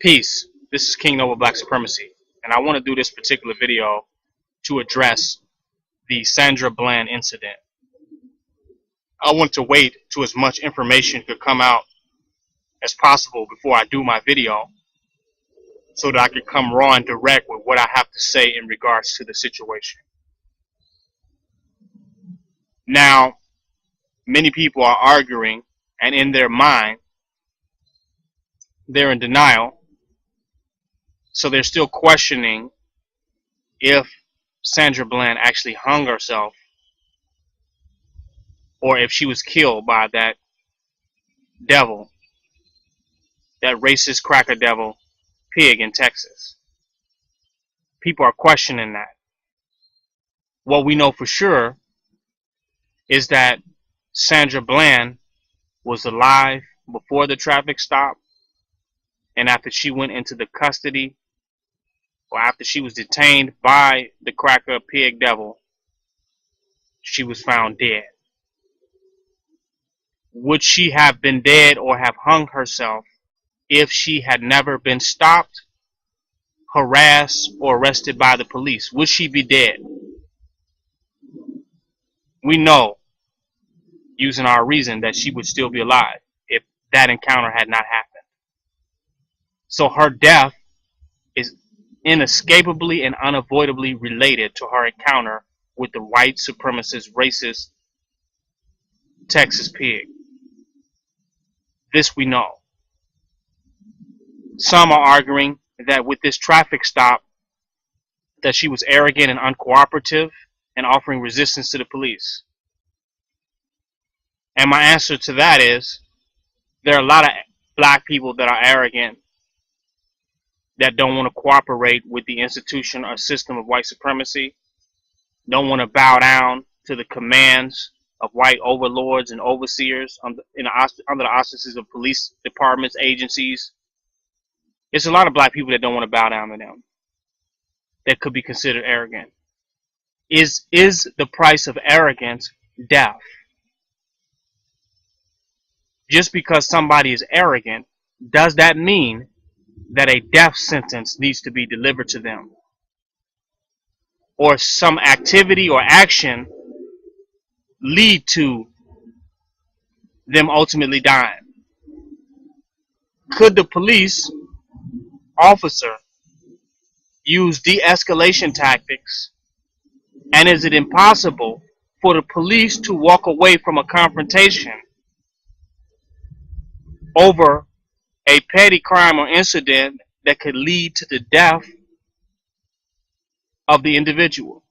Peace. This is King Nova Black Supremacy, and I want to do this particular video to address the Sandra Bland incident. I want to wait till as much information could come out as possible before I do my video so that I can come raw and direct with what I have to say in regards to the situation. Now, many people are arguing, and in their mind, they're in denial. So they're still questioning if Sandra Bland actually hung herself or if she was killed by that devil, that racist cracker devil pig in Texas. People are questioning that. What we know for sure is that Sandra Bland was alive before the traffic stop, and after she went into the custody, or after she was detained by the cracker pig devil, she was found dead. Would she have been dead or have hung herself if she had never been stopped, harassed, or arrested by the police? Would she be dead? We know, using our reason, that she would still be alive if that encounter had not happened. So her death is inescapably and unavoidably related to her encounter with the white supremacist, racist Texas pig. This we know. Some are arguing that with this traffic stop, that she was arrogant and uncooperative and offering resistance to the police. And my answer to that is, there are a lot of black people that are arrogant, that don't want to cooperate with the institution or system of white supremacy, don't want to bow down to the commands of white overlords and overseers under the auspices of police departments, agencies. It's a lot of black people that don't want to bow down to them, that could be considered arrogant. Is the price of arrogance death? Just because somebody is arrogant, does that mean that a death sentence needs to be delivered to them, or some activity or action lead to them ultimately dying? Could the police officer use de-escalation tactics, and is it impossible for the police to walk away from a confrontation over a petty crime or incident that could lead to the death of the individual?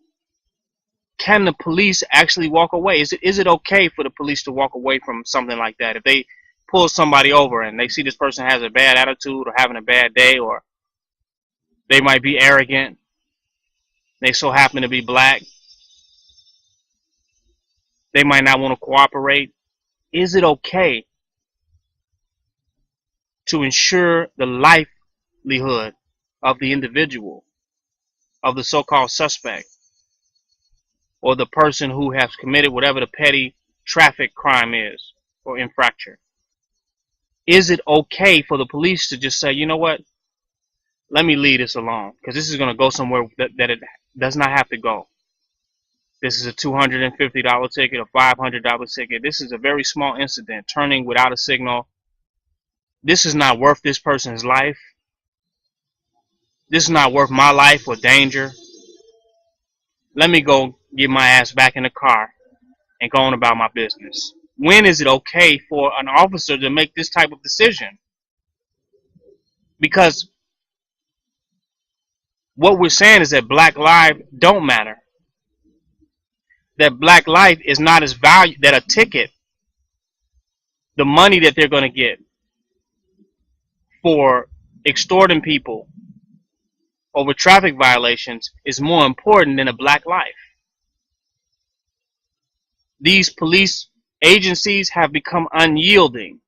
Can the police actually walk away? Is it okay for the police to walk away from something like that? If they pull somebody over and they see this person has a bad attitude or having a bad day, or they might be arrogant, they so happen to be black, they might not want to cooperate. Is it okay to ensure the livelihood of the individual, of the so-called suspect, or the person who has committed whatever the petty traffic crime is or infraction? Is it okay for the police to just say, you know what, let me leave this alone, because this is going to go somewhere that it does not have to go. This is a $250 ticket, a $500 ticket. This is a very small incident, turning without a signal. This is not worth this person's life. This is not worth my life or danger. Let me go get my ass back in the car and go on about my business. When is it okay for an officer to make this type of decision? Because what we're saying is that black lives don't matter. That black life is not as valuable, that a ticket, the money that they're going to get for extorting people over traffic violations, is more important than a black life. These police agencies have become unyielding.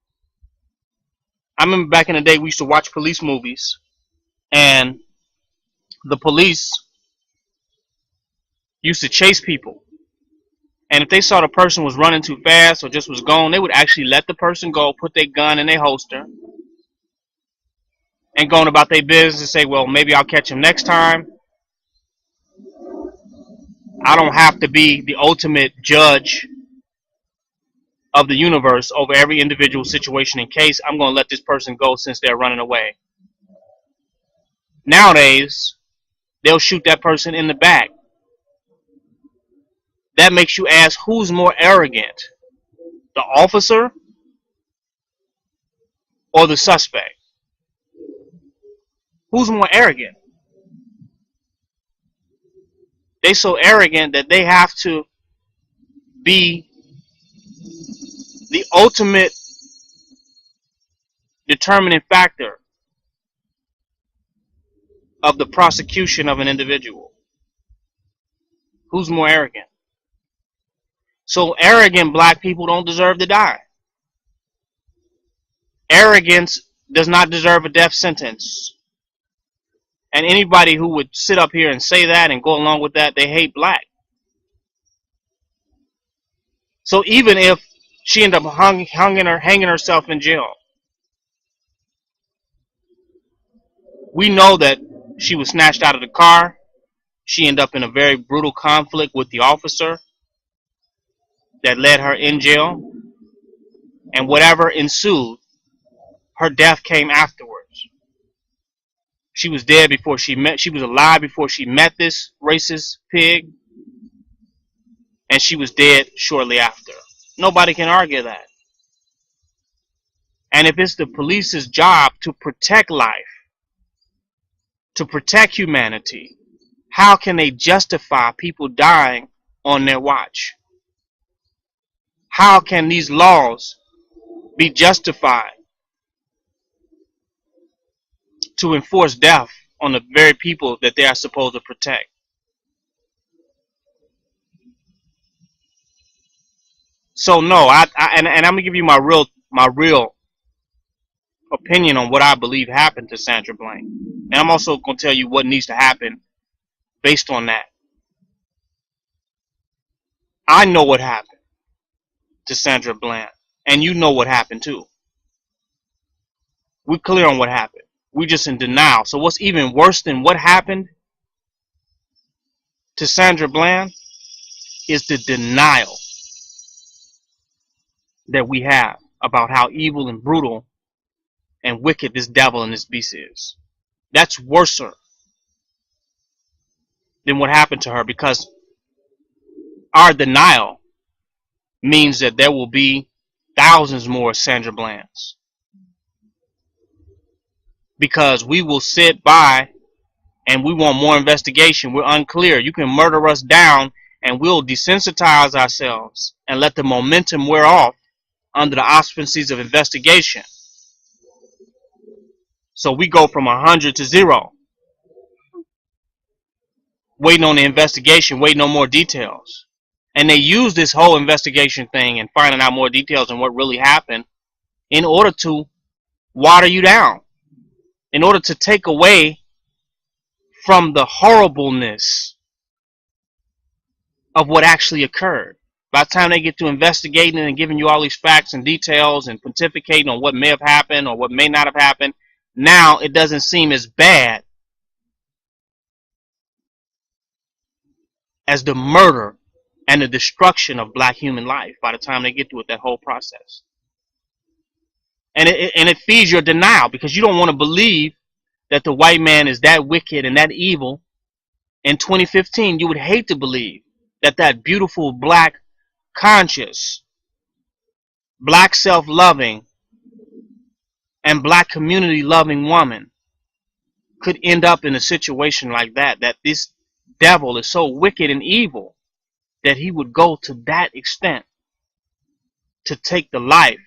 I remember back in the day we used to watch police movies, and the police used to chase people. And if they saw the person was running too fast or just was gone, they would actually let the person go, put their gun in their holster, and going about their business and say, well, maybe I'll catch him next time. I don't have to be the ultimate judge of the universe over every individual situation and case. I'm going to let this person go since they're running away. Nowadays, they'll shoot that person in the back. That makes you ask, who's more arrogant? The officer or the suspect? Who's more arrogant? They so arrogant that they have to be the ultimate determining factor of the prosecution of an individual. Who's more arrogant? So arrogant black people don't deserve to die. Arrogance does not deserve a death sentence. And anybody who would sit up here and say that and go along with that, they hate black. So even if she ended up hanging herself in jail, we know that she was snatched out of the car. She ended up in a very brutal conflict with the officer that led her in jail. And whatever ensued, her death came afterwards. She was dead before she was alive before she met this racist pig. And she was dead shortly after. Nobody can argue that. And if it's the police's job to protect life, to protect humanity, how can they justify people dying on their watch? How can these laws be justified to enforce death on the very people that they are supposed to protect? So no, and I'm gonna give you my real opinion on what I believe happened to Sandra Bland, and I'm also gonna tell you what needs to happen based on that. I know what happened to Sandra Bland, and you know what happened too. We're clear on what happened. We're just in denial. So what's even worse than what happened to Sandra Bland is the denial that we have about how evil and brutal and wicked this devil and this beast is. That's worse than what happened to her, because our denial means that there will be thousands more Sandra Blands. Because we will sit by and we want more investigation. We're unclear. You can murder us down and we'll desensitize ourselves and let the momentum wear off under the auspices of investigation. So we go from 100 to 0. Waiting on the investigation, waiting on more details. And they use this whole investigation thing and finding out more details on what really happened in order to water you down. In order to take away from the horribleness of what actually occurred. By the time they get to investigating and giving you all these facts and details and pontificating on what may have happened or what may not have happened, now it doesn't seem as bad as the murder and the destruction of black human life by the time they get through that whole process. And it feeds your denial, because you don't want to believe that the white man is that wicked and that evil. In 2015, you would hate to believe that that beautiful black conscious, black self-loving, and black community loving woman could end up in a situation like that, that this devil is so wicked and evil that he would go to that extent to take the life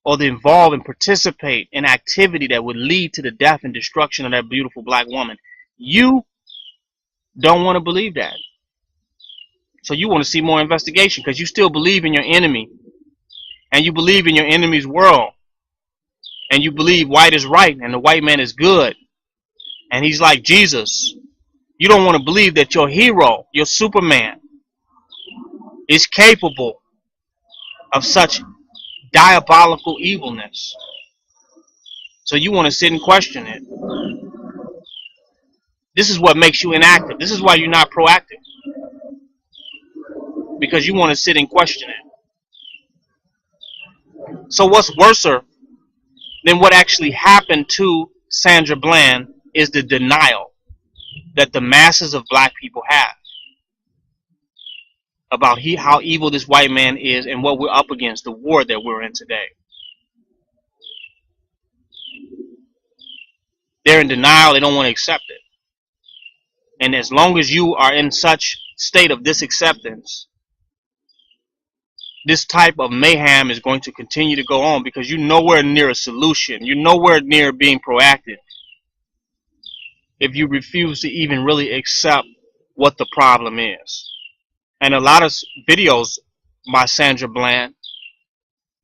or to involve and participate in activity that would lead to the death and destruction of that beautiful black woman. You don't want to believe that. So you want to see more investigation because you still believe in your enemy, and you believe in your enemy's world, and you believe white is right and the white man is good and he's like Jesus. You don't want to believe that your hero, your Superman, is capable of such diabolical evilness. So you want to sit and question it. This is what makes you inactive. This is why you're not proactive. Because you want to sit and question it. So what's worser than what actually happened to Sandra Bland is the denial that the masses of black people have about how evil this white man is and what we're up against, the war that we're in today. They're in denial. They don't want to accept it. And as long as you are in such state of disacceptance, this type of mayhem is going to continue to go on because you're nowhere near a solution. You're nowhere near being proactive if you refuse to even really accept what the problem is. And a lot of videos by Sandra Bland,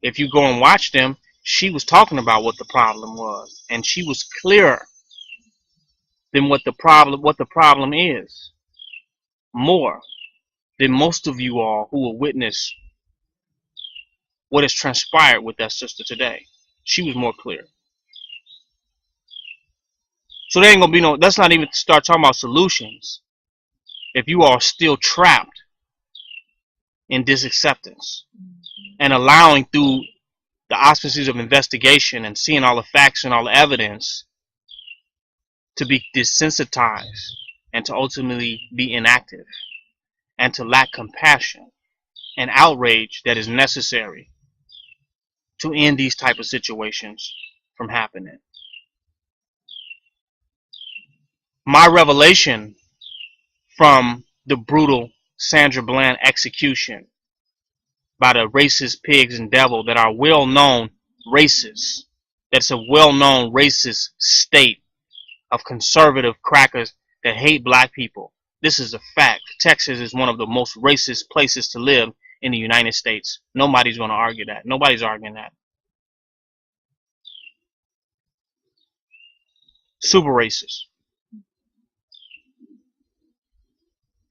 if you go and watch them, she was talking about what the problem was, and she was clearer than what the problem is, more than most of you all who will witness what has transpired with that sister today. She was more clear. So there ain't gonna be no. Let's not even start talking about solutions if you are still trapped in disacceptance and allowing through the auspices of investigation and seeing all the facts and all the evidence to be desensitized and to ultimately be inactive and to lack compassion and outrage that is necessary to end these type of situations from happening. My revelation from the brutal Sandra Bland execution by the racist pigs and devil that are well-known racists, that's a well-known racist state of conservative crackers that hate black people. This is a fact. Texas is one of the most racist places to live in the United States. Nobody's going to argue that. Nobody's arguing that. Super racist.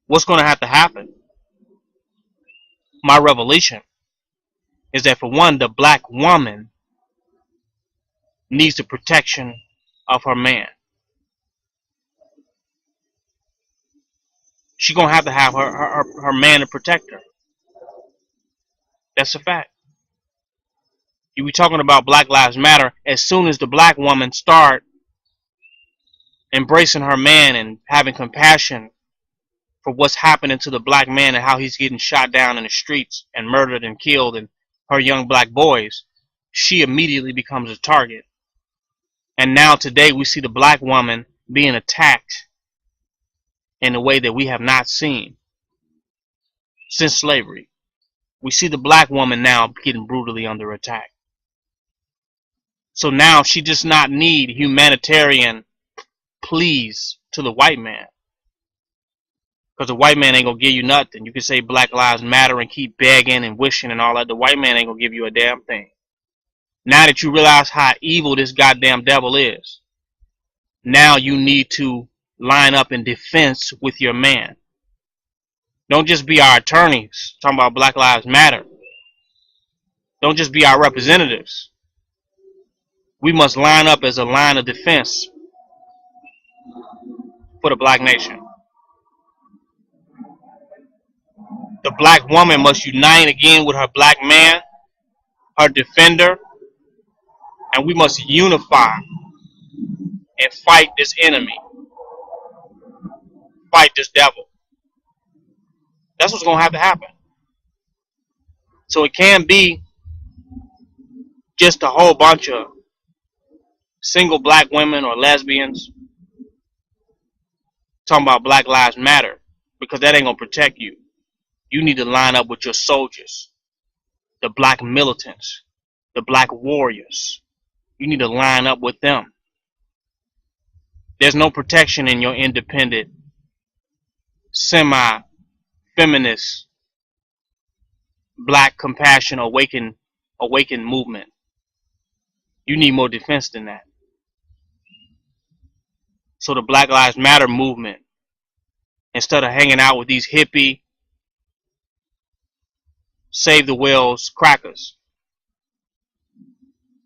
What's going to have to happen? My revelation is that, for one, the black woman needs the protection of her man. She's going to have her man to protect her. That's a fact. You be talking about Black Lives Matter. As soon as the black woman start embracing her man and having compassion for what's happening to the black man and how he's getting shot down in the streets and murdered and killed and her young black boys, she immediately becomes a target. And now today we see the black woman being attacked in a way that we have not seen since slavery. We see the black woman now getting brutally under attack. So now she does not need humanitarian pleas to the white man. Because the white man ain't going to give you nothing. You can say Black Lives Matter and keep begging and wishing and all that. The white man ain't going to give you a damn thing. Now that you realize how evil this goddamn devil is, now you need to line up in defense with your man. Don't just be our attorneys talking about Black Lives Matter. Don't just be our representatives. We must line up as a line of defense for the black nation. The black woman must unite again with her black man, her defender, and we must unify and fight this enemy. Fight this devil. That's what's going to have to happen. So it can't be just a whole bunch of single black women or lesbians talking about Black Lives Matter, because that ain't going to protect you. You need to line up with your soldiers, the black militants, the black warriors. You need to line up with them. There's no protection in your independent, semi-feminist, black compassion awakened movement. You need more defense than that. So the Black Lives Matter movement, instead of hanging out with these hippie, save the whales crackers,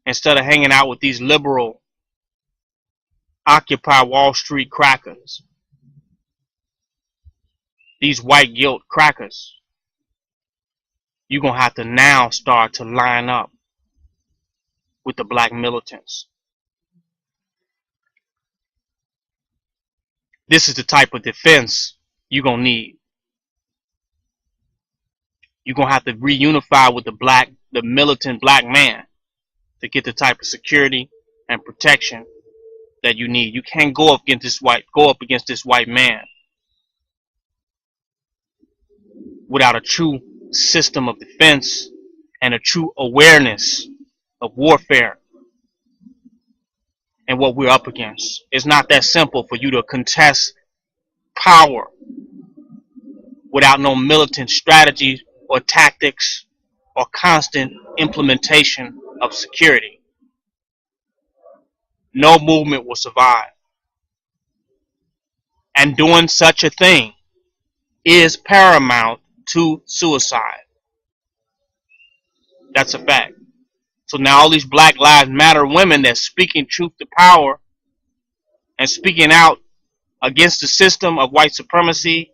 instead of hanging out with these liberal Occupy Wall Street crackers, these white guilt crackers, you're going to have to now start to line up with the black militants. This is the type of defense you're going to need. You're going to have to reunify with the militant black man to get the type of security and protection that you need. You can't go up against this white man without a true system of defense and a true awareness of warfare and what we're up against. It's not that simple for you to contest power without no militant strategy or tactics or constant implementation of security. No movement will survive. And doing such a thing is paramount to suicide. That's a fact. So now all these Black Lives Matter women that's speaking truth to power and speaking out against the system of white supremacy,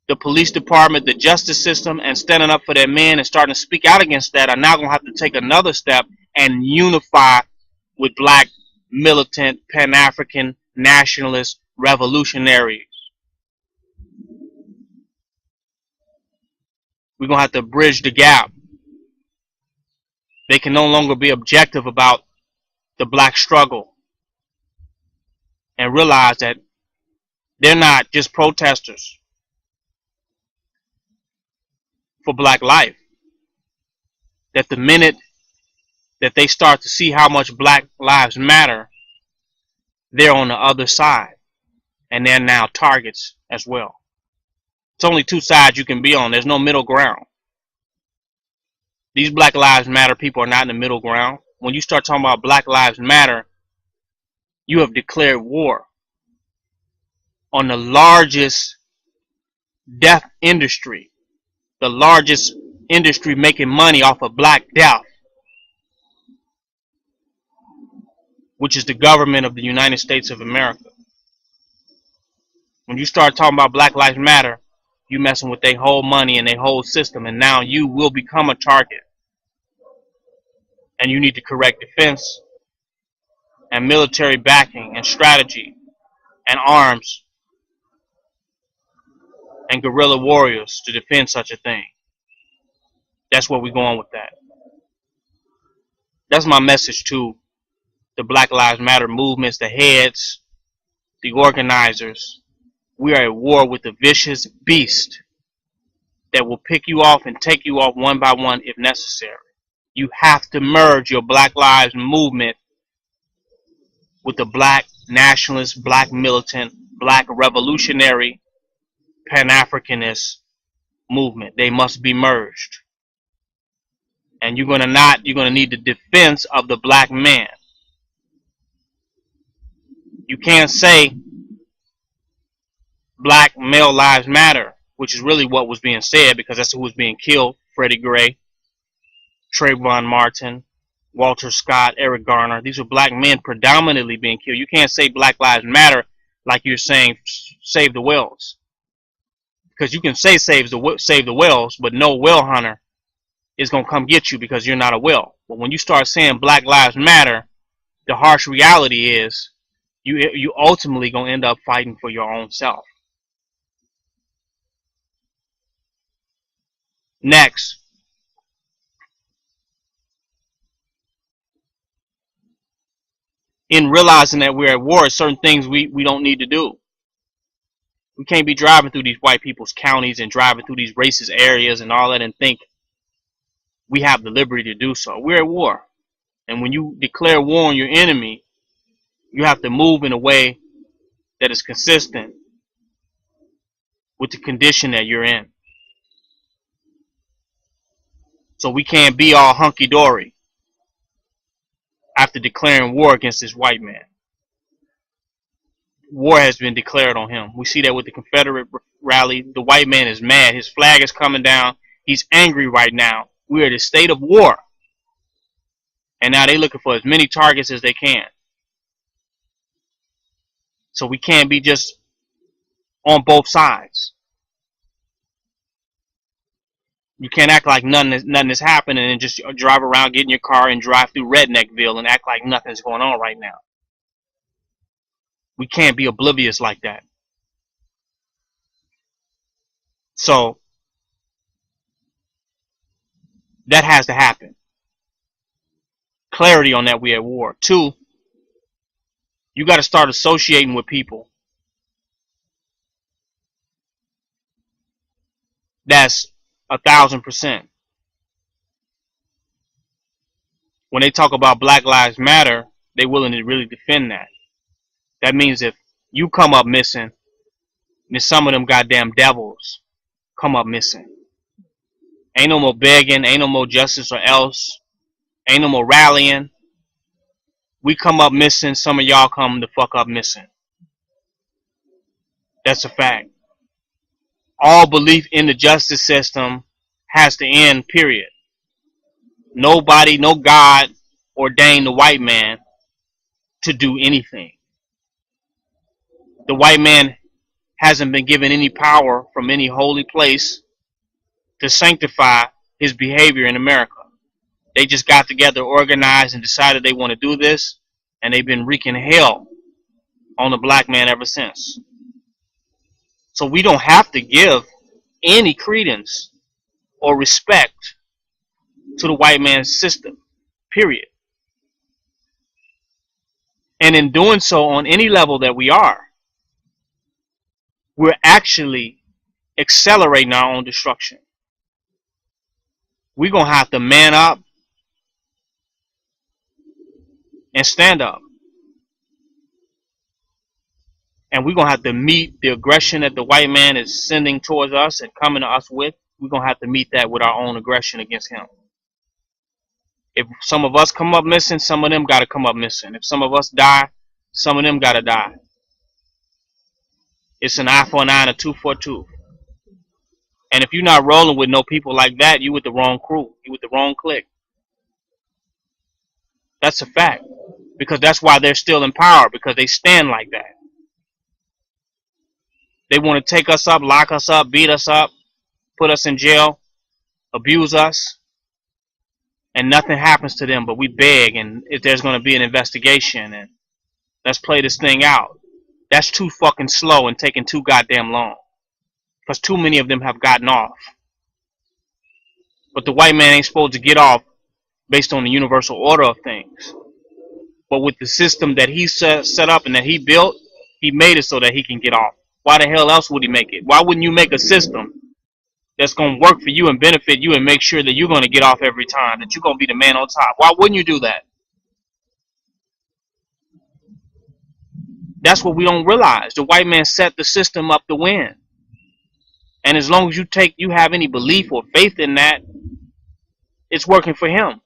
the police department, the justice system, and standing up for their men and starting to speak out against that are now going to have to take another step and unify with black militant, Pan-African, nationalist revolutionaries. We're going to have to bridge the gap. They can no longer be objective about the black struggle and realize that they're not just protesters for black life. That the minute that they start to see how much Black Lives matter, they're on the other side and they're now targets as well. It's only two sides you can be on. There's no middle ground. These Black Lives Matter people are not in the middle ground. When you start talking about Black Lives Matter, you have declared war on the largest death industry, the largest industry making money off of black death, which is the government of the United States of America. When you start talking about Black Lives Matter, you messing with their whole money and their whole system, and now you will become a target. And you need to correct defense and military backing and strategy and arms and guerrilla warriors to defend such a thing. That's where we're going with that. That's my message to the Black Lives Matter movements, the heads, the organizers. We are at war with a vicious beast that will pick you off and take you off one by one if necessary. You have to merge your Black Lives movement with the black nationalist, black militant, black revolutionary, Pan-Africanist movement. They must be merged. And you're going to need the defense of the black man. You can't say black male lives matter, which is really what was being said, because that's who was being killed. Freddie Gray, Trayvon Martin, Walter Scott, Eric Garner. These are black men predominantly being killed. You can't say Black Lives Matter like you're saying save the whales. Because you can say save the whales, but no whale hunter is going to come get you because you're not a whale. But when you start saying Black Lives Matter, the harsh reality is you ultimately going to end up fighting for your own self. Next, in realizing that we're at war, certain things we don't need to do. We can't be driving through these white people's counties and driving through these racist areas and all that and think we have the liberty to do so. We're at war. And when you declare war on your enemy, you have to move in a way that is consistent with the condition that you're in. So we can't be all hunky-dory after declaring war against this white man. War has been declared on him. We see that with the Confederate rally. The white man is mad. His flag is coming down. He's angry right now. We're in a state of war. And now they're looking for as many targets as they can. So we can't be just on both sides. You can't act like nothing is happening and just drive around, get in your car, and drive through Redneckville and act like nothing's going on right now. We can't be oblivious like that. So that has to happen. Clarity on that we're at war. 2, you got to start associating with people that's 1,000%. When they talk about Black Lives Matter, they willing to really defend that. That means if you come up missing, then some of them goddamn devils come up missing. Ain't no more begging, ain't no more justice or else, ain't no more rallying. We come up missing, some of y'all come the fuck up missing. That's a fact. All belief in the justice system has to end, period. Nobody, no God ordained the white man to do anything. The white man hasn't been given any power from any holy place to sanctify his behavior in America. They just got together, organized, and decided they want to do this, and they've been wreaking hell on the black man ever since. So we don't have to give any credence or respect to the white man's system, period. And in doing so, on any level that we are, we're actually accelerating our own destruction. We're going to have to man up and stand up. And we're going to have to meet the aggression that the white man is sending towards us and coming to us with. We're going to have to meet that with our own aggression against him. If some of us come up missing, some of them got to come up missing. If some of us die, some of them got to die. It's an eye for an eye and a tooth for a tooth. And if you're not rolling with no people like that, you with the wrong crew. You with the wrong clique. That's a fact. Because that's why they're still in power. Because they stand like that. They want to take us up, lock us up, beat us up, put us in jail, abuse us, and nothing happens to them. But we beg, and if there's going to be an investigation, and let's play this thing out. That's too fucking slow and taking too goddamn long. Because too many of them have gotten off. But the white man ain't supposed to get off based on the universal order of things. But with the system that he set up and that he built, he made it so that he can get off. Why the hell else would he make it? Why wouldn't you make a system that's going to work for you and benefit you and make sure that you're going to get off every time, that you're going to be the man on top? Why wouldn't you do that? That's what we don't realize. The white man set the system up to win. And as long as you have any belief or faith in that, it's working for him.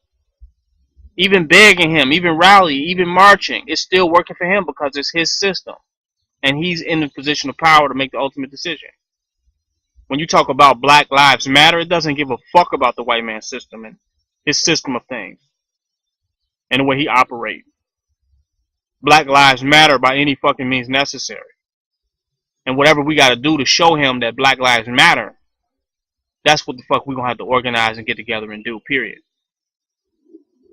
Even begging him, even rallying, even marching, it's still working for him because it's his system. And he's in the position of power to make the ultimate decision. When you talk about Black Lives Matter, it doesn't give a fuck about the white man's system and his system of things and the way he operates. Black Lives Matter by any fucking means necessary. And whatever we got to do to show him that Black Lives Matter, that's what the fuck we're going to have to organize and get together and do, period.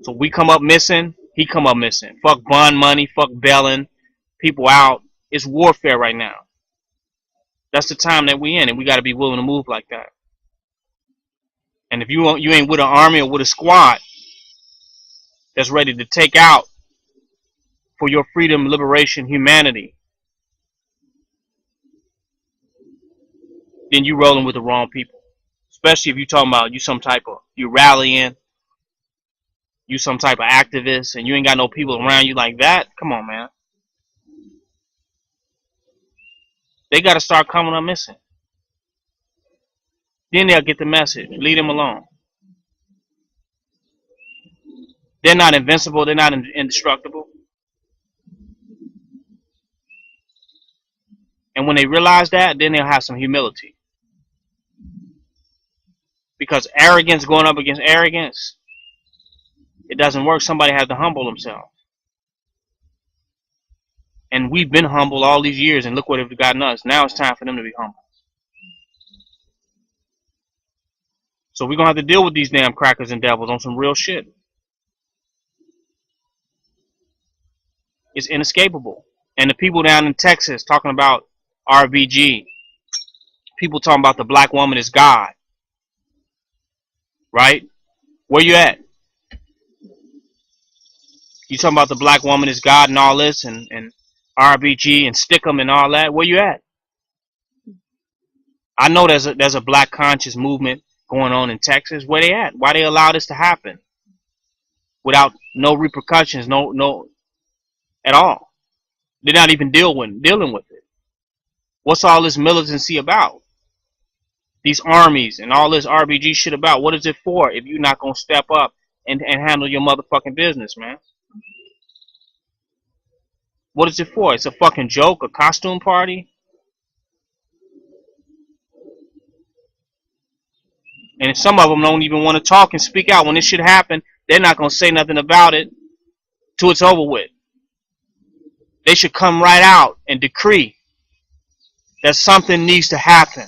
So we come up missing, he come up missing. Fuck bond money, fuck bailing people out. It's warfare right now. That's the time that we in, and we got to be willing to move like that. And if you ain't with an army or with a squad that's ready to take out for your freedom, liberation, humanity, then you rolling with the wrong people. Especially if you talking about you rallying, you some type of activist, and you ain't got no people around you like that. Come on, man. They got to start coming up missing. Then they'll get the message. Leave them alone. They're not invincible. They're not indestructible. And when they realize that, then they'll have some humility. Because arrogance going up against arrogance, it doesn't work. Somebody has to humble themselves. And we've been humble all these years, and look what they've gotten us. Now it's time for them to be humble. So we're going to have to deal with these damn crackers and devils on some real shit. It's inescapable. And the people down in Texas talking about RBG, people talking about the black woman is God, right? Where you at? You talking about the black woman is God and all this, and RBG and Stickum and all that. Where you at? I know there's a black conscious movement going on in Texas. Where they at? Why they allow this to happen without no repercussions, no at all? They're not even dealing with it. What's all this militancy about? These armies and all this RBG shit about? What is it for if you're not gonna step up and handle your motherfucking business, man? What is it for? It's a fucking joke, a costume party? And if some of them don't even want to talk and speak out when this shit happen, they're not gonna say nothing about it till it's over with. They should come right out and decree that something needs to happen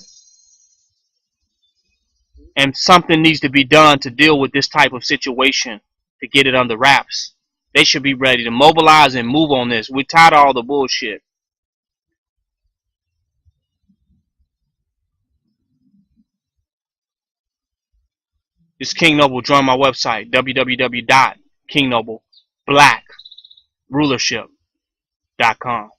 and something needs to be done to deal with this type of situation to get it under wraps. They should be ready to mobilize and move on this. We're tired of all the bullshit. This is King Noble. Join my website, www.kingnobleBlackRulership.com.